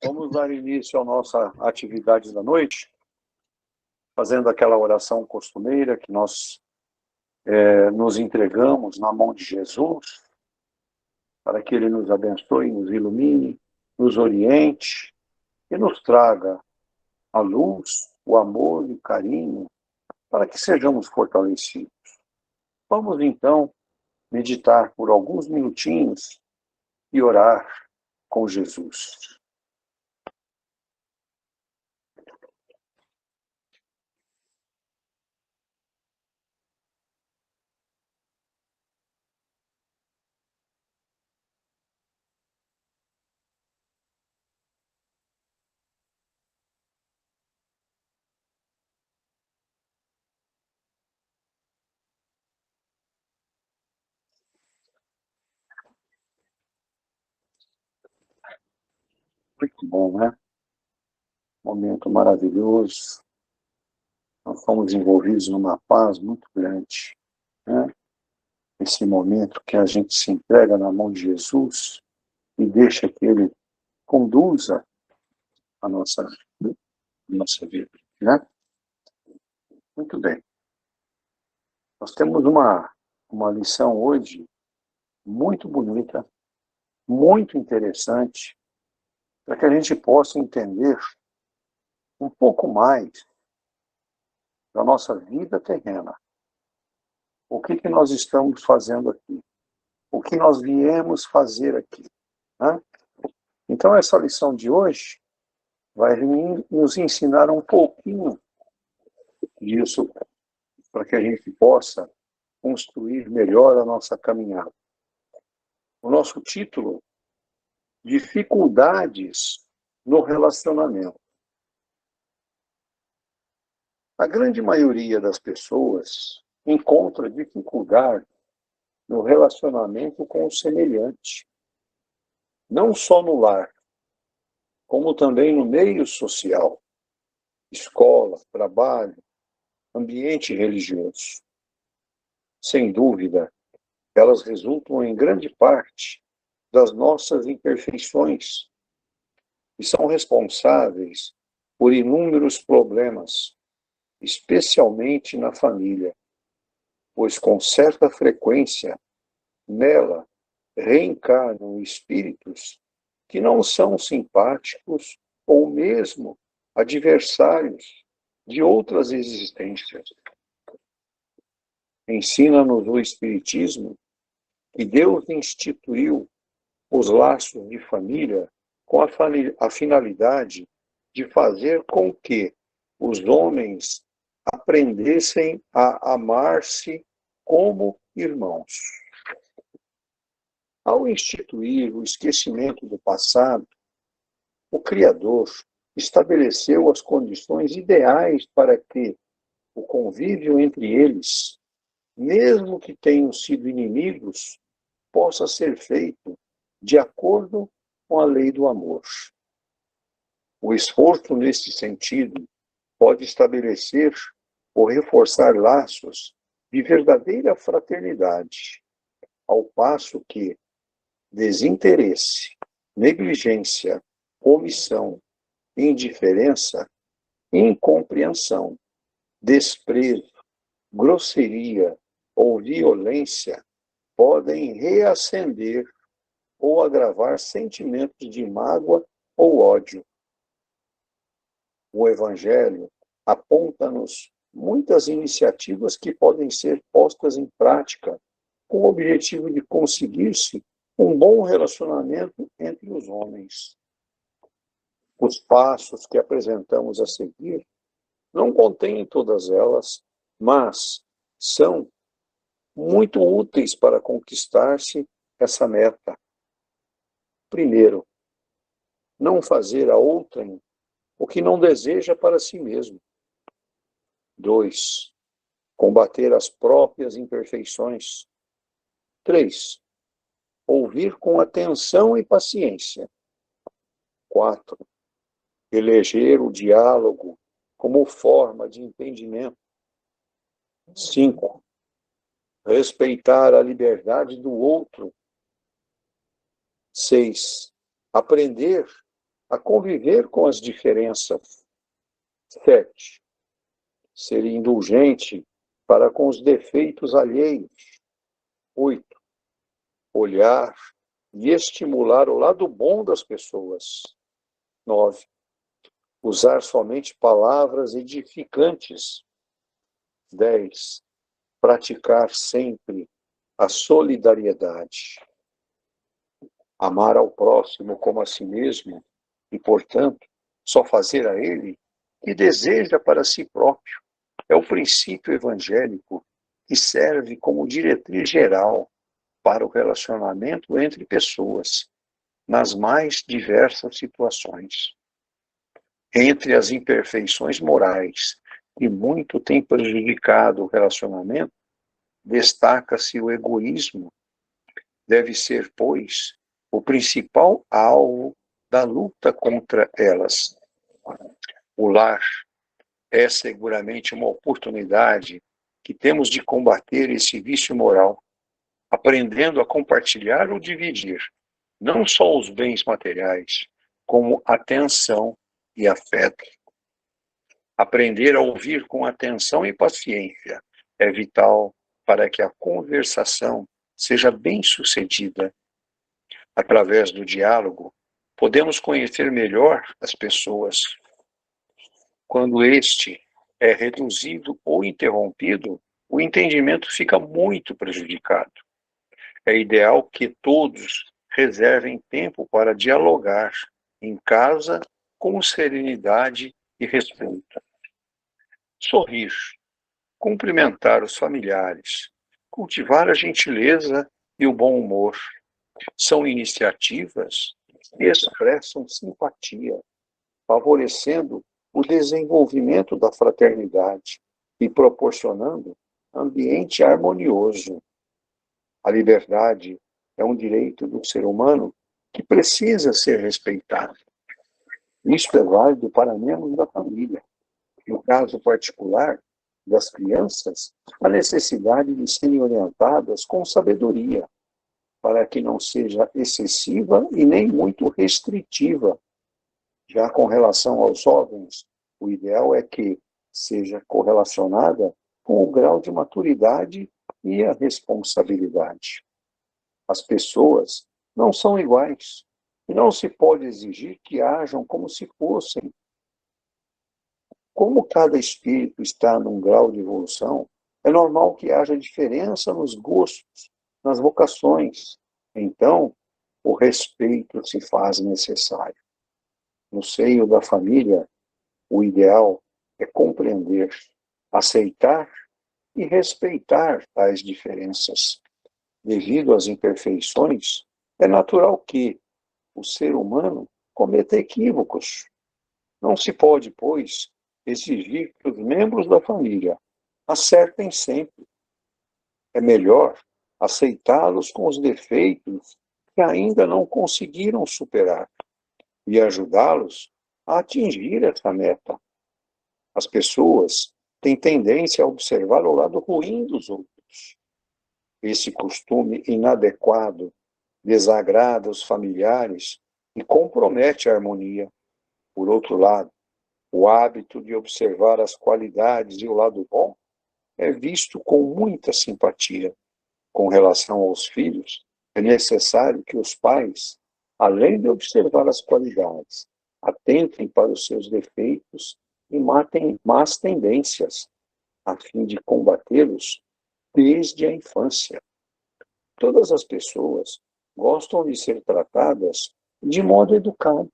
Vamos dar início à nossa atividade da noite, fazendo aquela oração costumeira que nós nos entregamos na mão de Jesus, para que Ele nos abençoe, nos ilumine, nos oriente e nos traga a luz, o amor e o carinho, para que sejamos fortalecidos. Vamos então meditar por alguns minutinhos e orar com Jesus. Muito bom, né? Momento maravilhoso. Nós fomos envolvidos numa paz muito grande, né? Esse momento que a gente se entrega na mão de Jesus e deixa que Ele conduza a nossa vida, né? Muito bem. Nós temos uma lição hoje muito bonita, muito interessante, para que a gente possa entender um pouco mais da nossa vida terrena. O que nós estamos fazendo aqui? O que nós viemos fazer aqui? Né? Então, essa lição de hoje vai nos ensinar um pouquinho disso, para que a gente possa construir melhor a nossa caminhada. O nosso título, Dificuldades no Relacionamento. A grande maioria das pessoas encontra dificuldade no relacionamento com o semelhante, não só no lar, como também no meio social, escola, trabalho, ambiente religioso. Sem dúvida, elas resultam em grande parte das nossas imperfeições e são responsáveis por inúmeros problemas, especialmente na família, pois com certa frequência nela reencarnam espíritos que não são simpáticos ou mesmo adversários de outras existências. Ensina-nos o Espiritismo que Deus instituiu os laços de família com a finalidade de fazer com que os homens aprendessem a amar-se como irmãos. Ao instituir o esquecimento do passado, o Criador estabeleceu as condições ideais para que o convívio entre eles, mesmo que tenham sido inimigos, possa ser feito de acordo com a lei do amor. O esforço nesse sentido pode estabelecer ou reforçar laços de verdadeira fraternidade, ao passo que desinteresse, negligência, omissão, indiferença, incompreensão, desprezo, grosseria ou violência podem reacender ou agravar sentimentos de mágoa ou ódio. O Evangelho aponta-nos muitas iniciativas que podem ser postas em prática com o objetivo de conseguir-se um bom relacionamento entre os homens. Os passos que apresentamos a seguir não contêm todas elas, mas são muito úteis para conquistar-se essa meta. Primeiro, não fazer a outrem o que não deseja para si mesmo. 2. Combater as próprias imperfeições. 3. Ouvir com atenção e paciência. 4. Eleger o diálogo como forma de entendimento. 5. Respeitar a liberdade do outro. 6. Aprender a conviver com as diferenças. 7. Ser indulgente para com os defeitos alheios. 8. Olhar e estimular o lado bom das pessoas. 9. Usar somente palavras edificantes. 10. Praticar sempre a solidariedade. Amar ao próximo como a si mesmo e, portanto, só fazer a ele o que deseja para si próprio. É o princípio evangélico que serve como diretriz geral para o relacionamento entre pessoas, nas mais diversas situações. Entre as imperfeições morais que muito têm prejudicado o relacionamento, destaca-se o egoísmo. Deve ser, pois, o principal alvo da luta contra elas. O lar é seguramente uma oportunidade que temos de combater esse vício moral, aprendendo a compartilhar ou dividir, não só os bens materiais, como atenção e afeto. Aprender a ouvir com atenção e paciência é vital para que a conversação seja bem-sucedida. Através do diálogo, podemos conhecer melhor as pessoas. Quando este é reduzido ou interrompido, o entendimento fica muito prejudicado. É ideal que todos reservem tempo para dialogar em casa com serenidade e respeito. Sorrir, cumprimentar os familiares, cultivar a gentileza e o bom humor. São iniciativas que expressam simpatia, favorecendo o desenvolvimento da fraternidade e proporcionando ambiente harmonioso. A liberdade é um direito do ser humano que precisa ser respeitado. Isso é válido para membros da família. No caso particular das crianças, a necessidade de serem orientadas com sabedoria, para que não seja excessiva e nem muito restritiva. Já com relação aos jovens, o ideal é que seja correlacionada com o grau de maturidade e a responsabilidade. As pessoas não são iguais e não se pode exigir que ajam como se fossem. Como cada espírito está num grau de evolução, é normal que haja diferença nos gostos, nas vocações. Então, o respeito se faz necessário. No seio da família, o ideal é compreender, aceitar e respeitar tais diferenças. Devido às imperfeições, é natural que o ser humano cometa equívocos. Não se pode, pois, exigir que os membros da família acertem sempre. É melhor aceitá-los com os defeitos que ainda não conseguiram superar e ajudá-los a atingir essa meta. As pessoas têm tendência a observar o lado ruim dos outros. Esse costume inadequado desagrada os familiares e compromete a harmonia. Por outro lado, o hábito de observar as qualidades e o lado bom é visto com muita simpatia. Com relação aos filhos, é necessário que os pais, além de observar as qualidades, atentem para os seus defeitos e matem más tendências, a fim de combatê-los desde a infância. Todas as pessoas gostam de ser tratadas de modo educado.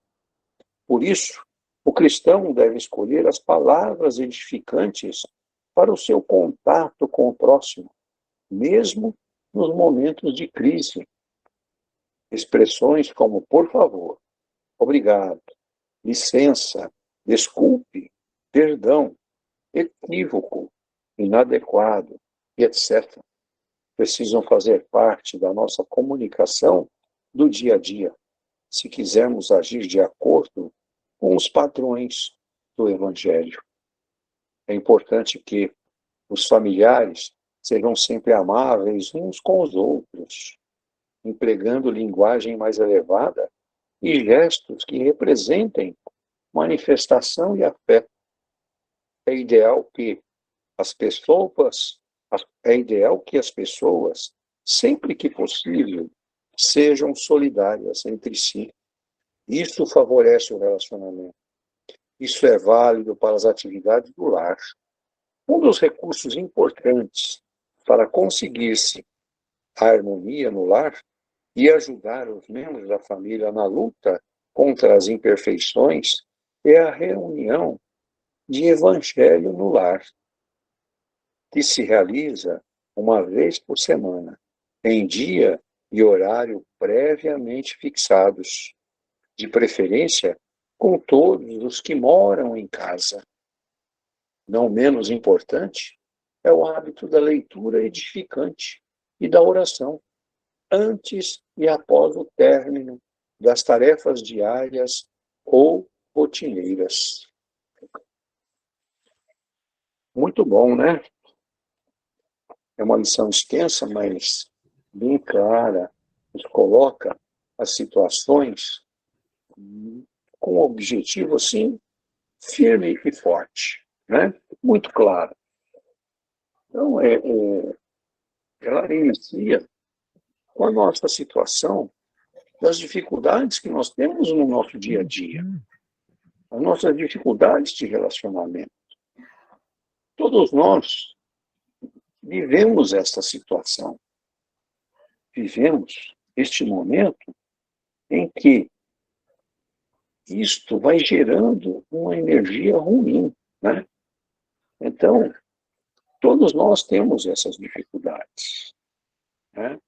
Por isso, o cristão deve escolher as palavras edificantes para o seu contato com o próximo, mesmo nos momentos de crise. Expressões como por favor, obrigado, licença, desculpe, perdão, equívoco, inadequado, etc., precisam fazer parte da nossa comunicação do dia a dia, se quisermos agir de acordo com os padrões do Evangelho. É importante que os familiares sejam sempre amáveis uns com os outros, empregando linguagem mais elevada e gestos que representem manifestação e afeto. É ideal que as pessoas, sempre que possível, sejam solidárias entre si. Isso favorece o relacionamento. Isso é válido para as atividades do lar. Um dos recursos importantes para conseguir-se a harmonia no lar e ajudar os membros da família na luta contra as imperfeições é a reunião de evangelho no lar, que se realiza uma vez por semana, em dia e horário previamente fixados, de preferência com todos os que moram em casa. Não menos importante é o hábito da leitura edificante e da oração, antes e após o término das tarefas diárias ou rotineiras. Muito bom, né? É uma lição extensa, mas bem clara, nos coloca as situações com um objetivo, assim, firme e forte, né? Muito claro. Então, ela inicia com a nossa situação, das dificuldades que nós temos no nosso dia a dia, as nossas dificuldades de relacionamento. Todos nós vivemos esta situação. Vivemos este momento em que isto vai gerando uma energia ruim, né? Então, todos nós temos essas dificuldades, né?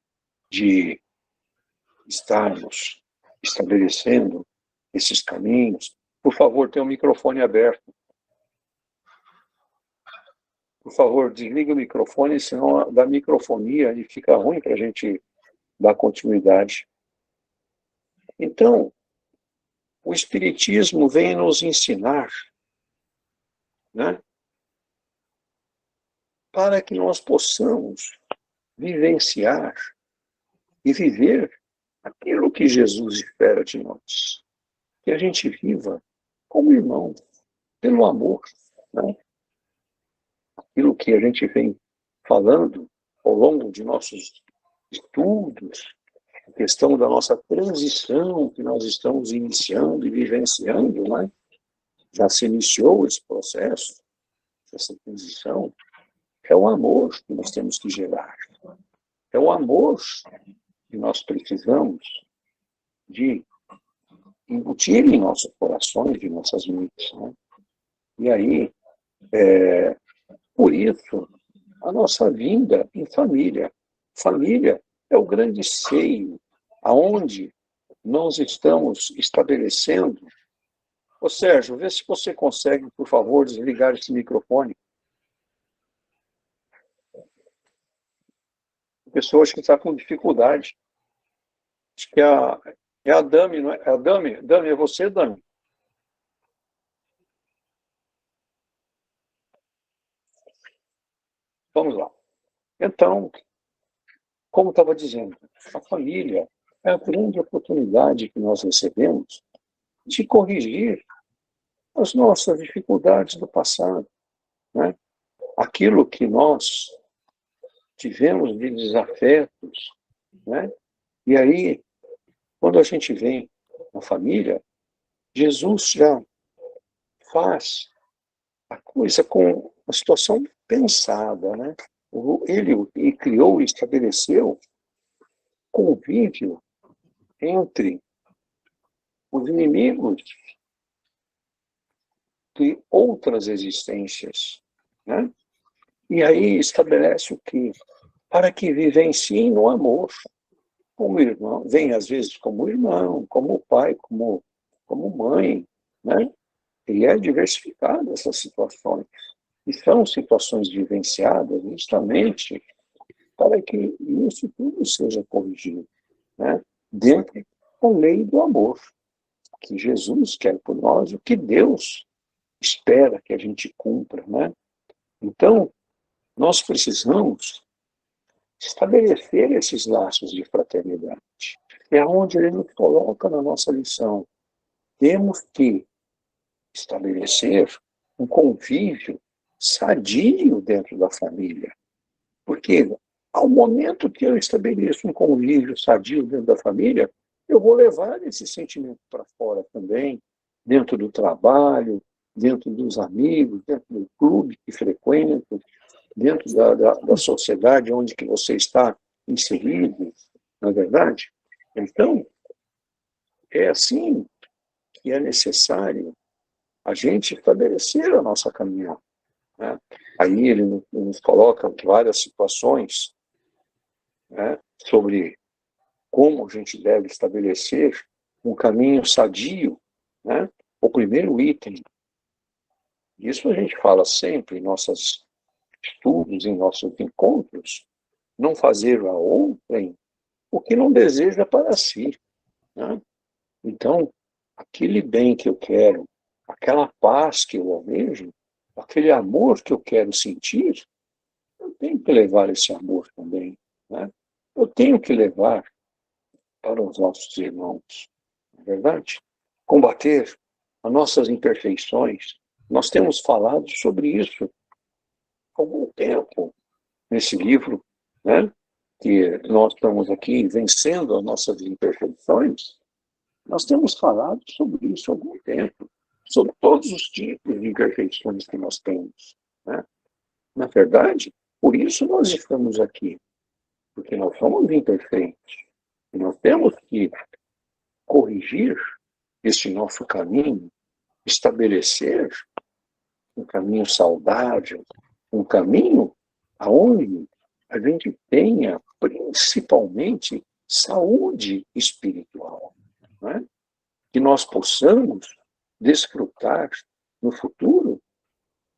De estarmos estabelecendo esses caminhos. Por favor, tenha o microfone aberto. Por favor, desliga o microfone, senão dá microfonia e fica ruim para a gente dar continuidade. Então, o Espiritismo vem nos ensinar, né, para que nós possamos vivenciar e viver aquilo que Jesus espera de nós. Que a gente viva como irmão, pelo amor, né? Aquilo que a gente vem falando ao longo de nossos estudos, a questão da nossa transição que nós estamos iniciando e vivenciando, né? Já se iniciou esse processo, essa transição. É o amor que nós temos que gerar. É o amor que nós precisamos de embutir em nossos corações, em nossas mentes, né? E aí, por isso, a nossa vinda em família. Família é o grande seio aonde nós estamos estabelecendo. Ô Sérgio, vê se você consegue, por favor, desligar esse microfone. A pessoa acho que está com dificuldade. Acho que é a Dami, não é? É a Dami? Dami, é você, Dami? Vamos lá. Então, como estava dizendo, a família é a grande oportunidade que nós recebemos de corrigir as nossas dificuldades do passado, né? Aquilo que nós tivemos de desafetos, né? E aí, quando a gente vem na família, Jesus já faz a coisa com a situação pensada, né? Ele criou e estabeleceu convívio entre os inimigos de outras existências, né? E aí estabelece o quê? Para que vivenciem no amor, como irmão, vem às vezes como irmão, como pai, como mãe, né? E é diversificado essas situações. E são situações vivenciadas justamente para que isso tudo seja corrigido, né? Dentro da lei do amor, que Jesus quer por nós, o que Deus espera que a gente cumpra, né? Então, nós precisamos estabelecer esses laços de fraternidade. é onde ele nos coloca na nossa lição. Temos que estabelecer um convívio sadio dentro da família. Porque ao momento que eu estabeleço um convívio sadio dentro da família, eu vou levar esse sentimento para fora também, dentro do trabalho, dentro dos amigos, dentro do clube que frequento, dentro da sociedade onde que você está inserido, não é verdade? Então, é assim que é necessário a gente estabelecer a nossa caminhada, né? Aí ele nos coloca várias situações, né, sobre como a gente deve estabelecer um caminho sadio, né? O primeiro item, isso a gente fala sempre em nossos estudos, em nossos encontros, não fazer a outrem o que não deseja para si, né? Então, aquele bem que eu quero, aquela paz que eu almejo, aquele amor que eu quero sentir, eu tenho que levar esse amor também, né? Eu tenho que levar para os nossos irmãos, não é verdade? Combater as nossas imperfeições. Nós temos falado sobre isso há algum tempo nesse livro, né? Que nós estamos aqui vencendo as nossas imperfeições. Nós temos falado sobre isso há algum tempo, sobre todos os tipos de imperfeições que nós temos, né? Na verdade, por isso nós estamos aqui, porque nós somos imperfeitos. E nós temos que corrigir este nosso caminho, estabelecer um caminho saudável, um caminho aonde a gente tenha principalmente saúde espiritual, né? Que nós possamos desfrutar no futuro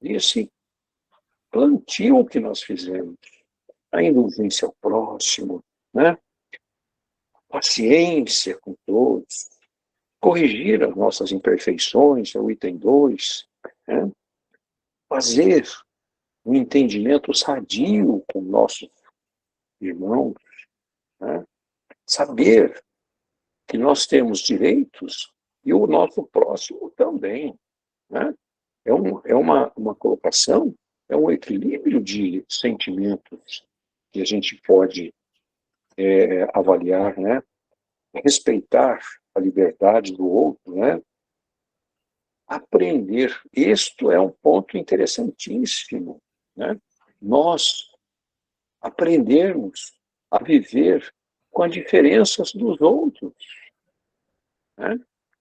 desse plantio que nós fizemos, a indulgência ao próximo, né? Paciência com todos, corrigir as nossas imperfeições, é o item 2, né? Fazer um entendimento sadio com nossos irmãos, né? Saber que nós temos direitos e o nosso próximo também, né? É uma colocação, é um equilíbrio de sentimentos que a gente pode avaliar, né? Respeitar a liberdade do outro, né? Aprender. Isto é um ponto interessantíssimo, né? Nós aprendermos a viver com as diferenças dos outros, né?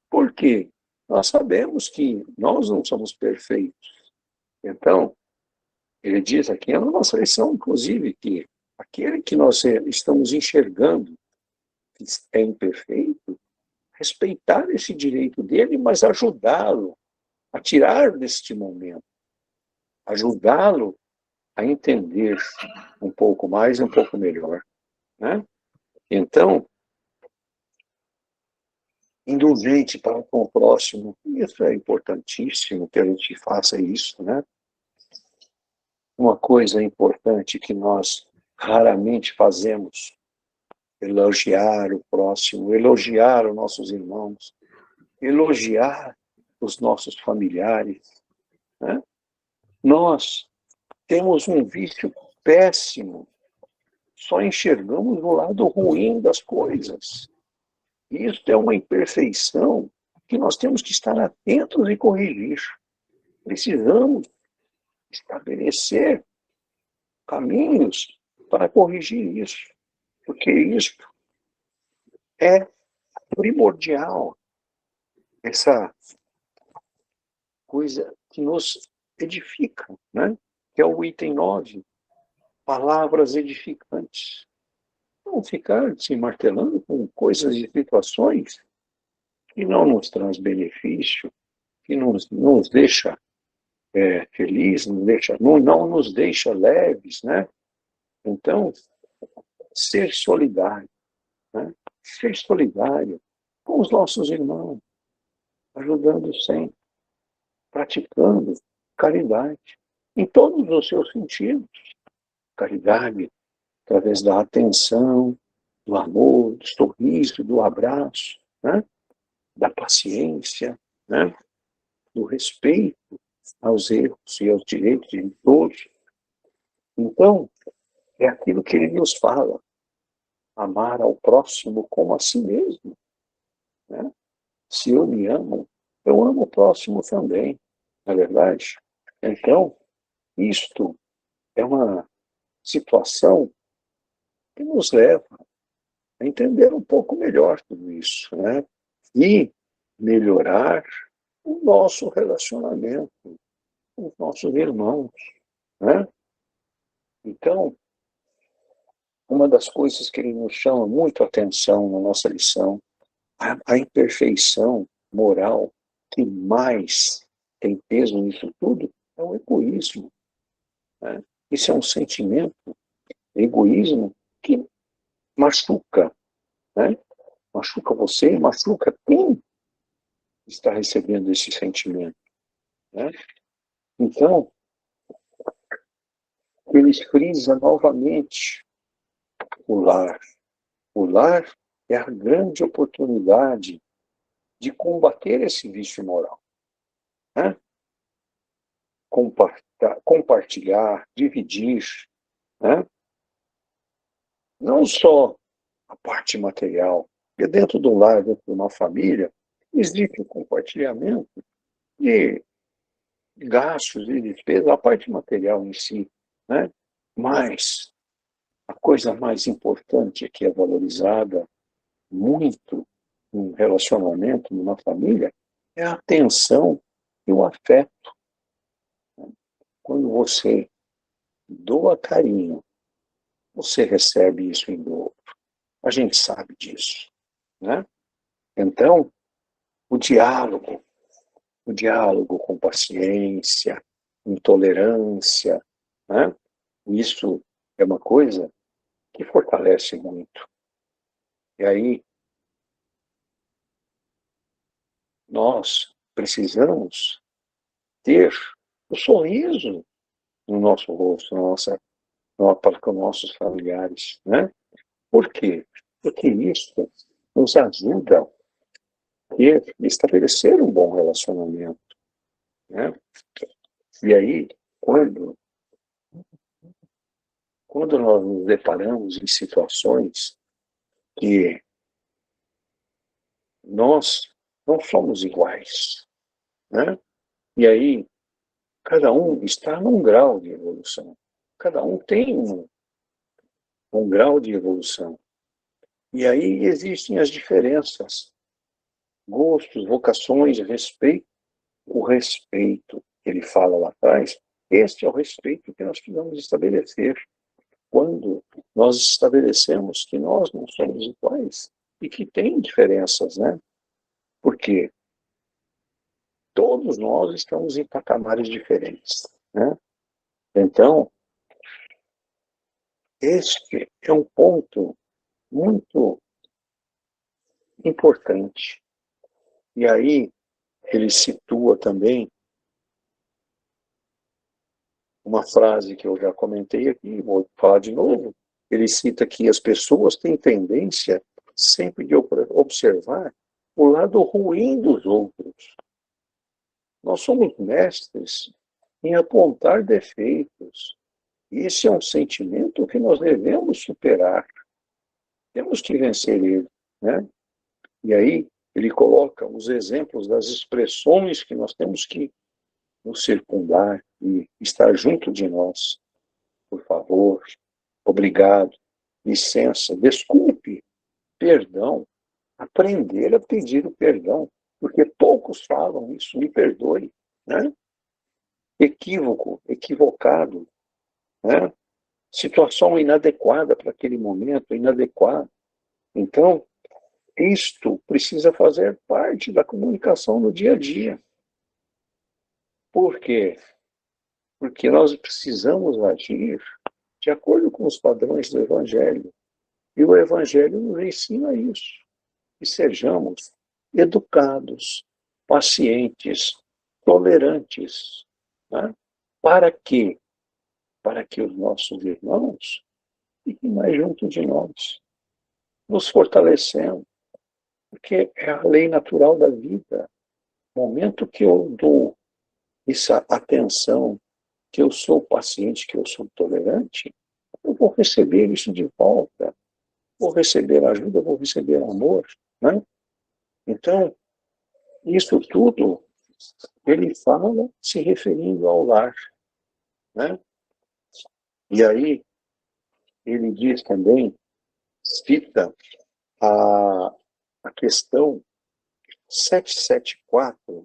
Por quê? Nós sabemos que nós não somos perfeitos. Então, ele diz aqui na nossa lição, inclusive, que aquele que nós estamos enxergando que é imperfeito, respeitar esse direito dele, mas ajudá-lo a tirar deste momento, ajudá-lo a entender um pouco mais e um pouco melhor, né? Então, indulgente para com o próximo, isso é importantíssimo que a gente faça isso, né? Uma coisa importante que nós raramente fazemos, elogiar o próximo, elogiar os nossos irmãos, elogiar os nossos familiares, né? Nós temos um vício péssimo, só enxergamos o lado ruim das coisas. Isso é uma imperfeição que nós temos que estar atentos e corrigir. Precisamos estabelecer caminhos para corrigir isso, porque isso é primordial, essa coisa que nos edifica, né? Que é o item 9, palavras edificantes. Não ficar se martelando com coisas e situações que não nos traz benefício, que nos deixa feliz, não nos deixa leves, né? Então, ser solidário, né? Ser solidário com os nossos irmãos, ajudando sempre, praticando caridade, em todos os seus sentidos. Caridade através da atenção, do amor, do sorriso, do abraço, né? Da paciência, né? Do respeito aos erros e aos direitos de todos. Então, é aquilo que ele nos fala, amar ao próximo como a si mesmo, né? Se eu me amo, eu amo o próximo também, não é verdade? Então, isto é uma situação que nos leva a entender um pouco melhor tudo isso, né? E melhorar o nosso relacionamento com os nossos irmãos, né? Então, uma das coisas que ele nos chama muito a atenção na nossa lição, a imperfeição moral que mais tem peso nisso tudo é o egoísmo, né? Isso é um sentimento, egoísmo, que machuca, né? Machuca você, machuca quem está recebendo esse sentimento, né? Então, ele frisa novamente o lar. O lar é a grande oportunidade de combater esse vício moral, né? Compartilhar, dividir, né? Não só a parte material, porque dentro do lar, dentro de uma família, existe um compartilhamento de gastos e despesas, a parte material em si, né? Mas a coisa mais importante que é valorizada muito num relacionamento, numa família, é a atenção e o afeto. Quando você doa carinho, você recebe isso em dobro. A gente sabe disso, né? Então, o diálogo, o diálogo com paciência, intolerância, né? Isso é uma coisa que fortalece muito. E aí, nós precisamos ter o sorriso no nosso rosto, para com nossos familiares, né? Por quê? Porque isso nos ajuda a estabelecer um bom relacionamento, né? E aí, quando, quando nós nos deparamos em situações que nós não somos iguais, né? E aí, cada um está num grau de evolução. Cada um tem um grau de evolução. E aí existem as diferenças, gostos, vocações, respeito. O respeito que ele fala lá atrás, este é o respeito que nós precisamos estabelecer. Quando nós estabelecemos que nós não somos iguais e que tem diferenças, né? Porque todos nós estamos em patamares diferentes, né? Então, este é um ponto muito importante. E aí ele situa também uma frase que eu já comentei aqui, vou falar de novo. Ele cita que as pessoas têm tendência sempre de observar o lado ruim dos outros. Nós somos mestres em apontar defeitos. E esse é um sentimento que nós devemos superar. Temos que vencer ele, né? E aí ele coloca os exemplos das expressões que nós temos que nos circundar e estar junto de nós. Por favor, obrigado, licença, desculpe, perdão. Aprender a pedir o perdão, porque poucos falam isso, me perdoe, né? Equívoco, equivocado, né? Situação inadequada para aquele momento, inadequada. Então, isto precisa fazer parte da comunicação no dia a dia. Por quê? Porque nós precisamos agir de acordo com os padrões do Evangelho. E o Evangelho nos ensina isso. Que sejamos educados, pacientes, tolerantes. Né? Para quê? Para que os nossos irmãos fiquem mais junto de nós. nos fortalecendo, porque é a lei natural da vida. No momento que eu dou essa atenção, que eu sou paciente, que eu sou tolerante, eu vou receber isso de volta, vou receber ajuda, vou receber amor, né? Então, isso tudo ele fala se referindo ao lar, né? E aí ele diz também, cita a, a questão 774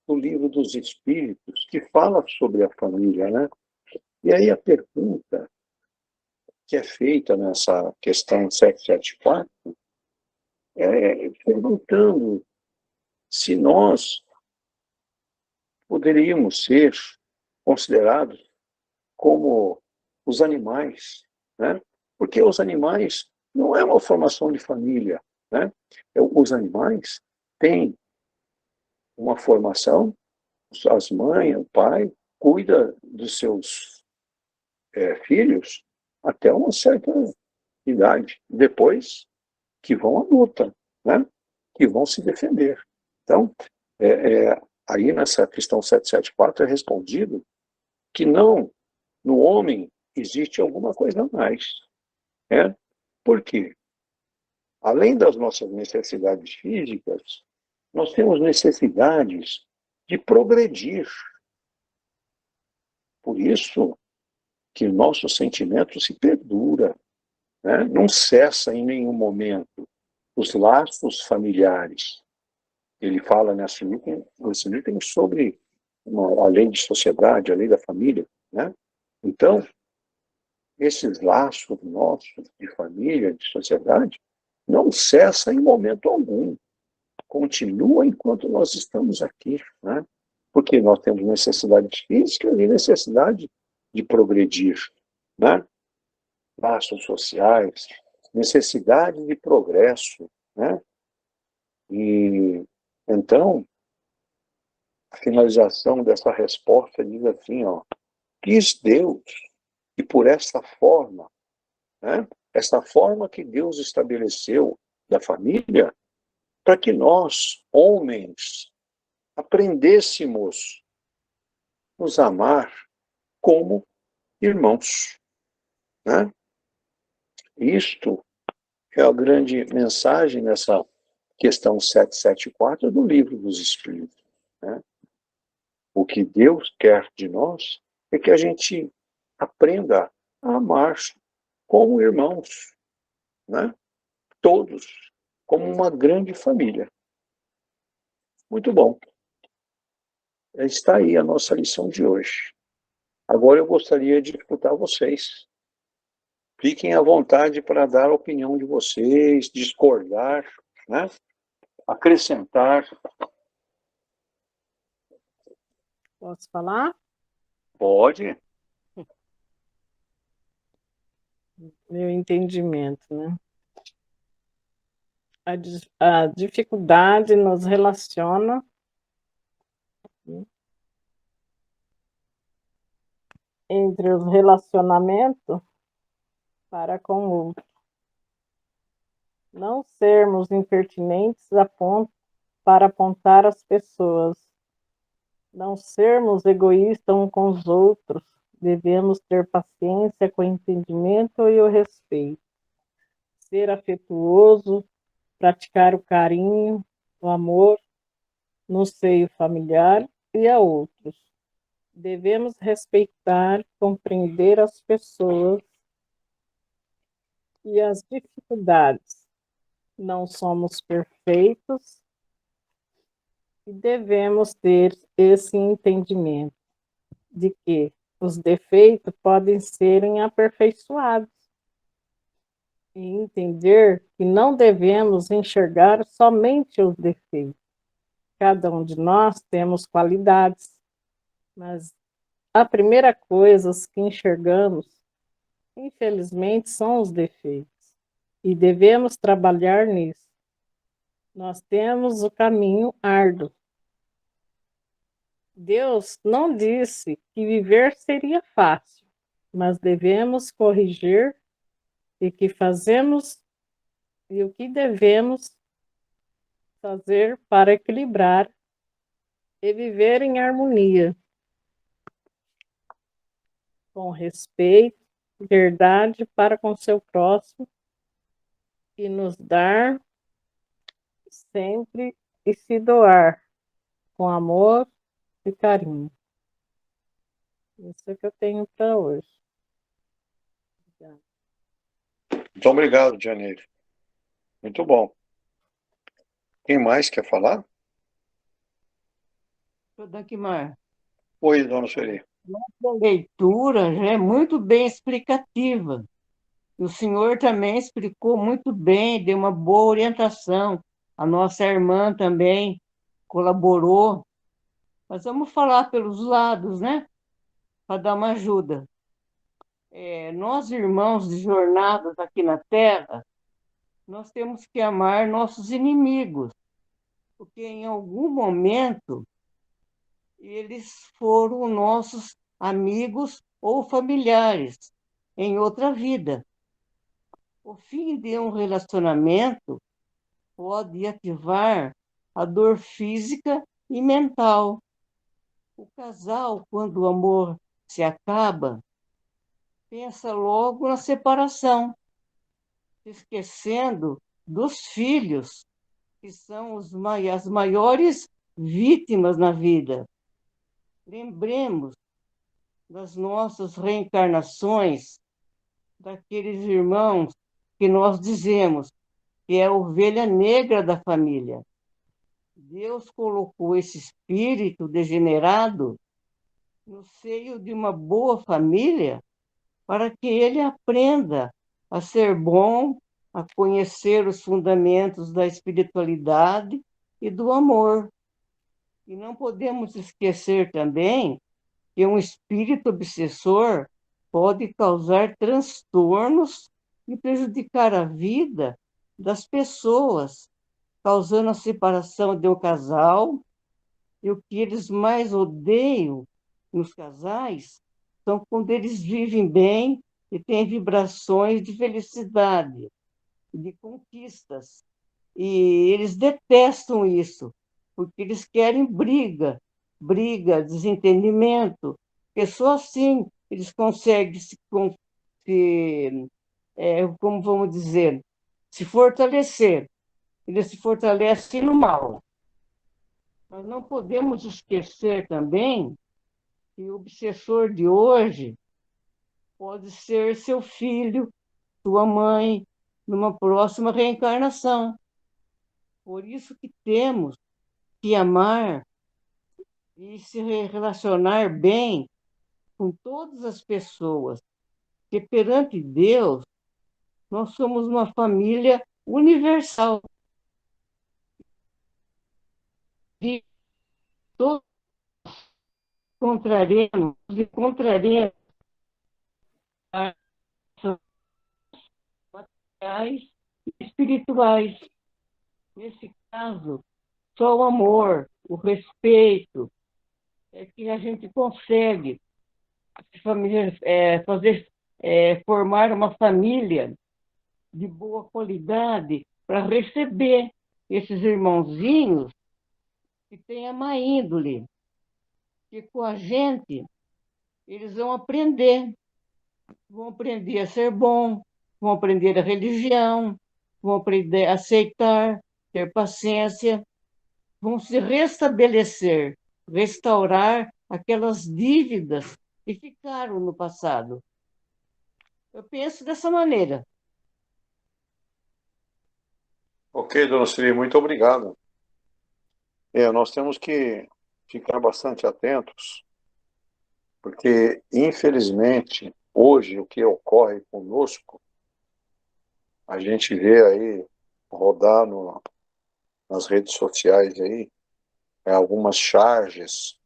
do Livro dos Espíritos, que fala sobre a família, né? E aí a pergunta que é feita nessa questão 774 é perguntando se nós poderíamos ser considerados como os animais, né? Porque os animais não é uma formação de família, né? Os animais têm uma formação, as mães, o pai, cuida dos seus filhos até uma certa idade. Depois que vão à luta, né? Que vão se defender. Então, aí nessa questão 774 é respondido que não, no homem existe alguma coisa a mais. Né? Por quê? Além das nossas necessidades físicas, nós temos necessidades de progredir. Por isso que o nosso sentimento se perdura, né? Não cessa em nenhum momento. Os laços familiares. Ele fala nesse item sobre a lei de sociedade, a lei da família. Né? Então, esses laços nossos de família, de sociedade, não cessa em momento algum. Continua enquanto nós estamos aqui. Né? Porque nós temos necessidades físicas e necessidade de progredir. Né? Laços sociais, necessidade de progresso. Né? E então, a finalização dessa resposta diz assim, ó, quis Deus que por esta forma, né, esta forma que Deus estabeleceu da família, para que nós, homens, aprendêssemos nos amar como irmãos. Né? Isto é a grande mensagem nessa questão 774 do Livro dos Espíritos. Né? O que Deus quer de nós é que a gente aprenda a amar como irmãos, né? Todos, como uma grande família. Muito bom. Está aí a nossa lição de hoje. Agora eu gostaria de escutar vocês. Fiquem à vontade para dar a opinião de vocês, discordar, né? Acrescentar. Posso falar? Pode. Meu entendimento, né? A dificuldade nos relaciona, né, entre os relacionamentos para com o outro. Não sermos impertinentes para apontar as pessoas. Não sermos egoístas uns com os outros. Devemos ter paciência com o entendimento e o respeito. Ser afetuoso, praticar o carinho, o amor no seio familiar e a outros. Devemos respeitar, compreender as pessoas e as dificuldades. Não somos perfeitos e devemos ter esse entendimento de que os defeitos podem serem aperfeiçoados e entender que não devemos enxergar somente os defeitos. Cada um de nós temos qualidades, mas a primeira coisa que enxergamos, infelizmente, são os defeitos. E devemos trabalhar nisso. Nós temos o caminho árduo. Deus não disse que viver seria fácil, mas devemos corrigir e que fazemos e o que devemos fazer para equilibrar e viver em harmonia, com respeito, verdade para com seu próximo e nos dar sempre e se doar com amor e carinho. Isso é que eu tenho para hoje. Obrigada. Muito obrigado, Janeiro. Muito bom. Quem mais quer falar? Dagmar, Oi, dona Sueli. nossa leitura já é muito bem explicativa. O senhor também explicou muito bem, deu uma boa orientação. A nossa irmã também colaborou. Mas vamos falar pelos lados, né? Para dar uma ajuda. Nós, irmãos de jornadas aqui na Terra, nós temos que amar nossos inimigos, porque em algum momento eles foram nossos amigos ou familiares em outra vida. O fim de um relacionamento pode ativar a dor física e mental. O casal, quando o amor se acaba, pensa logo na separação, esquecendo dos filhos, que são as maiores vítimas na vida. Lembremos das nossas reencarnações, daqueles irmãos que nós dizemos que é a ovelha negra da família. Deus colocou esse espírito degenerado no seio de uma boa família para que ele aprenda a ser bom, a conhecer os fundamentos da espiritualidade e do amor. E não podemos esquecer também que um espírito obsessor pode causar transtornos e prejudicar a vida das pessoas, causando a separação de um casal. E o que eles mais odeiam nos casais são quando eles vivem bem e têm vibrações de felicidade, de conquistas. E eles detestam isso, porque eles querem briga, desentendimento. Porque só assim eles conseguem como vamos dizer, se fortalecer. Eles se fortalecem no mal. Nós não podemos esquecer também que o obsessor de hoje pode ser seu filho, sua mãe, numa próxima reencarnação. Por isso que temos que amar e se relacionar bem com todas as pessoas, porque perante Deus nós somos uma família universal. E todos encontraremos as materiais e espirituais. Nesse caso, só o amor, o respeito, é que a gente consegue formar uma família de boa qualidade para receber esses irmãozinhos que têm a má índole, que com a gente eles vão aprender a ser bom, vão aprender a religião, vão aprender a aceitar, ter paciência, vão se restabelecer, restaurar aquelas dívidas que ficaram no passado. Eu penso dessa maneira. Ok, dona Sueli, muito obrigado. Nós temos que ficar bastante atentos, porque, infelizmente, hoje o que ocorre conosco, a gente vê aí rodar nas redes sociais aí, algumas charges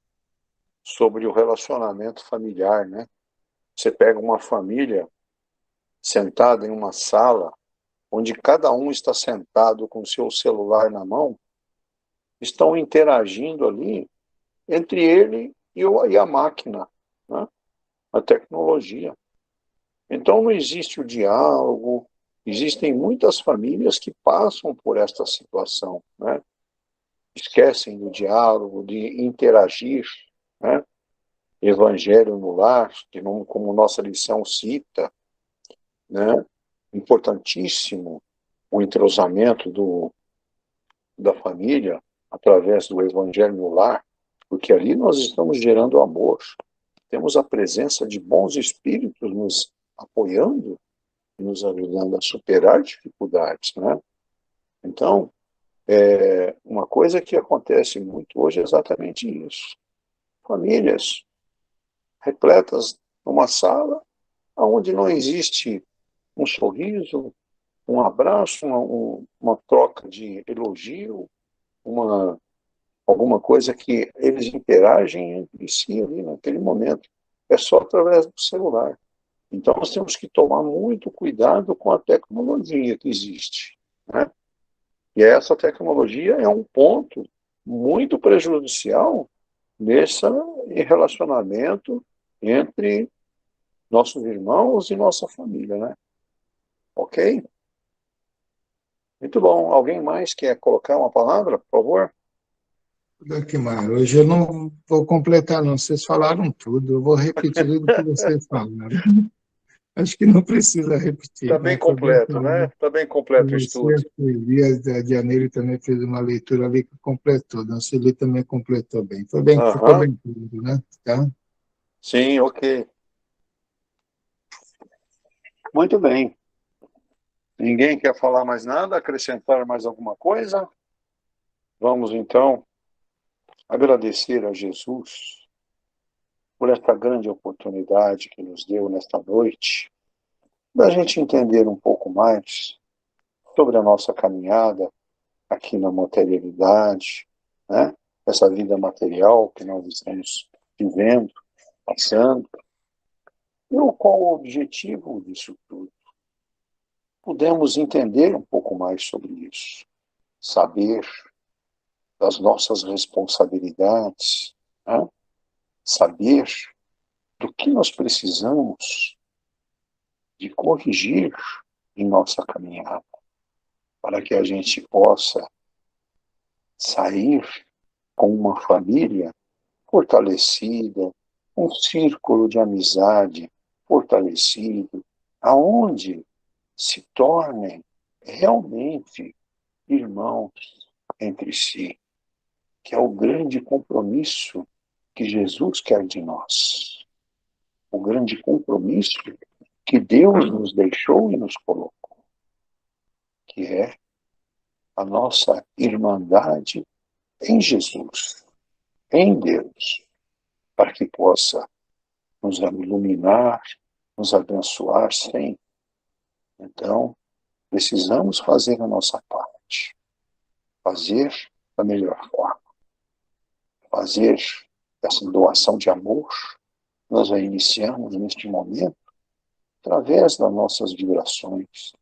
sobre o relacionamento familiar, né? Você pega uma família sentada em uma sala, onde cada um está sentado com seu celular na mão, estão interagindo ali entre ele e a máquina, né? A tecnologia. Então não existe o diálogo, Existem muitas famílias que passam por esta situação, né? Esquecem do diálogo, de interagir, né? Evangelho no lar, que não, como nossa lição cita, né? Importantíssimo o entrosamento da família através do Evangelho no lar, porque ali nós estamos gerando amor, temos a presença de bons espíritos nos apoiando, nos ajudando a superar dificuldades, né? Então, uma coisa que acontece muito hoje é exatamente isso. Famílias repletas numa sala onde não existe um sorriso, um abraço, uma troca de elogio, alguma coisa que eles interagem entre si ali naquele momento. É só através do celular. Então, nós temos que tomar muito cuidado com a tecnologia que existe, né? E essa tecnologia é um ponto muito prejudicial nesse relacionamento entre nossos irmãos e nossa família, né? Ok? Muito bom. Alguém mais quer colocar uma palavra, por favor? Daqui, hoje eu não vou completar, não. Vocês falaram tudo. Eu vou repetir tudo que vocês falaram. Acho que não precisa repetir, Está bem né? Foi bem completo, né? claro. Está bem completo o Você, estudo. a Silvia, a Dianele também fez uma leitura ali que completou. A Sueli também completou bem. Ficou Aham. bem claro, né? Tá? Sim, ok. Muito bem. Ninguém quer falar mais nada, acrescentar mais alguma coisa? Vamos então agradecer a Jesus por esta grande oportunidade que nos deu nesta noite, da gente entender um pouco mais sobre a nossa caminhada aqui na materialidade, né? Essa vida material que nós estamos vivendo, passando. E qual o objetivo disso tudo? Podemos entender um pouco mais sobre isso, saber das nossas responsabilidades, né? Saber do que nós precisamos de corrigir em nossa caminhada, para que a gente possa sair com uma família fortalecida, um círculo de amizade fortalecido, aonde se tornem realmente irmãos entre si, que é o grande compromisso que Jesus quer de nós, o grande compromisso que Deus nos deixou e nos colocou, que é a nossa irmandade em Jesus, em Deus, para que possa nos iluminar, nos abençoar sempre. Então, precisamos fazer a nossa parte, fazer da melhor forma, fazer essa doação de amor. Nós a iniciamos neste momento através das nossas vibrações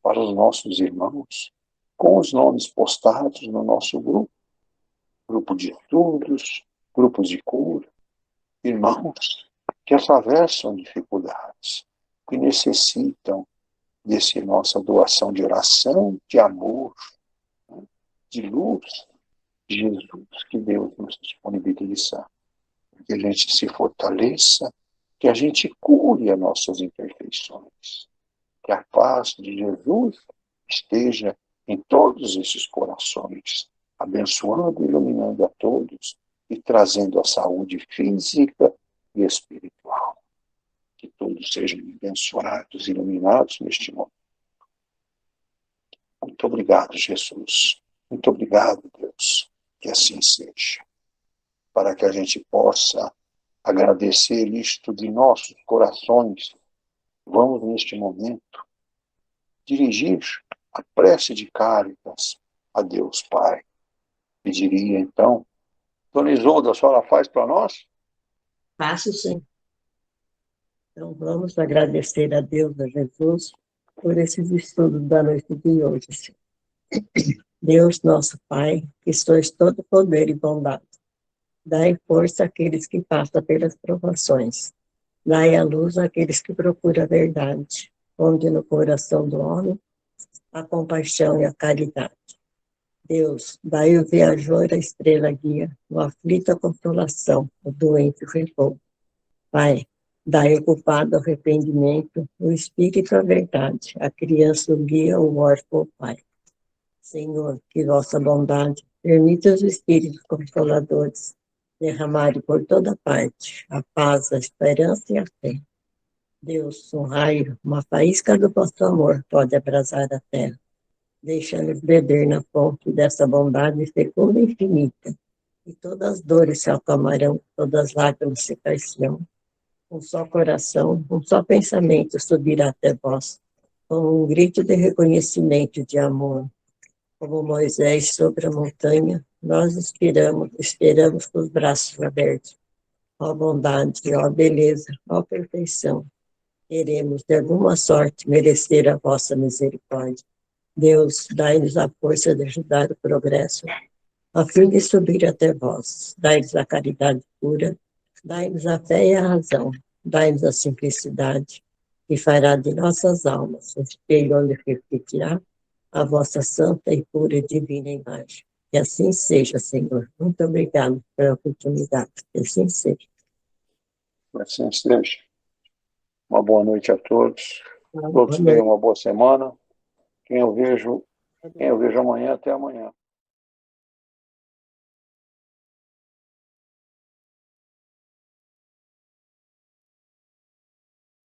para os nossos irmãos, com os nomes postados no nosso grupo de estudos, grupos de cura, irmãos que atravessam dificuldades, que necessitam dessa nossa doação de oração, de amor, de luz, de Jesus que Deus nos disponibiliza. Que a gente se fortaleça, que a gente cure as nossas imperfeições. Que a paz de Jesus esteja em todos esses corações, abençoando e iluminando a todos e trazendo a saúde física e espiritual. Que todos sejam abençoados e iluminados neste momento. Muito obrigado, Jesus. Muito obrigado, Deus. Que assim seja. Para que a gente possa agradecer isto de nossos corações, vamos neste momento dirigir a prece de Cáritas a Deus Pai. Pediria então, Dona Isolda, a senhora faz para nós? Faço sim. Então vamos agradecer a Deus, a Jesus, por esses estudos da noite de hoje. Deus, nosso Pai, que sois todo poder e bondade, dai força àqueles que passam pelas provações, dai a luz àqueles que procuram a verdade, onde no coração do homem a compaixão e a caridade. Deus, dai o viajor a estrela guia, o aflito a consolação, o doente o repouso. Pai, dai o culpado o arrependimento, o espírito a verdade, a criança o guia, o órfão o pai. Senhor, que vossa bondade permita os espíritos consoladores derramarem por toda parte a paz, a esperança e a fé. Deus, um raio, uma faísca do vosso amor pode abrasar a terra, deixando beber na fonte dessa bondade fecunda e infinita, e todas as dores se acalmarão, todas as lágrimas se cairão. Um só coração, um só pensamento subirá até vós, com um grito de reconhecimento e de amor. Como Moisés sobre a montanha, nós esperamos com os braços abertos. Ó bondade, ó beleza, ó perfeição. Queremos, de alguma sorte, merecer a vossa misericórdia. Deus, dai-nos a força de ajudar o progresso, a fim de subir até vós. Dai-nos a caridade pura, dai-nos a fé e a razão, dai-nos a simplicidade, que fará de nossas almas um espelho onde refletirá a vossa santa e pura e divina imagem. Que assim seja, Senhor. Muito obrigado pela oportunidade. Que assim seja. Que assim seja. Uma boa noite a todos. Todos tenham uma boa semana. Quem eu vejo amanhã, até amanhã.